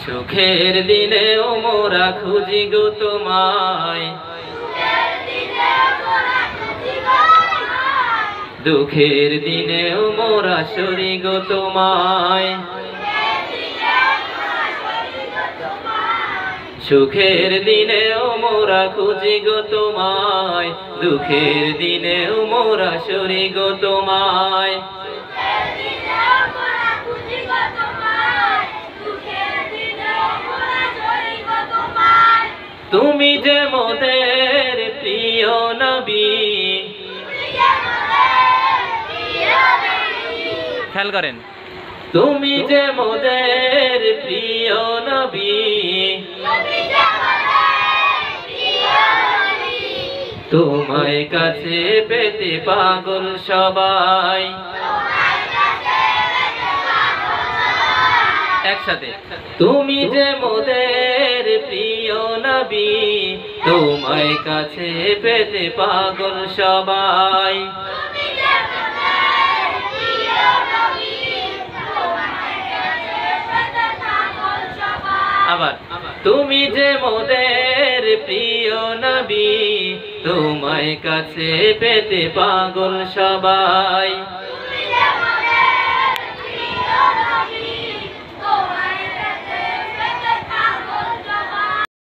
সুখের দিনেও মোরা খুঁজি গো তোমায়, দুঃখের দিনেও মোরা সরি গো তোমায়। সুখের দিনেও মোরা খুঁজি গো তোমায়, দুঃখের দিনেও মোরা সরি গো তোমায়। তুমি যে মোদের প্রিয় নবী, খেয়াল করেন, তুমি যে মোদের প্রিয় নবী, তোমায় কাছে পেতে পাগল সবাই। একসাথে, তুমি যে মোদের প্রিয় নবী, তোমায় কাছে পেতে পাগল সবাই। আবার, তুমি যে মোদের প্রিয় নবী, তোমায় কাছে পেতে পাগল সবাই।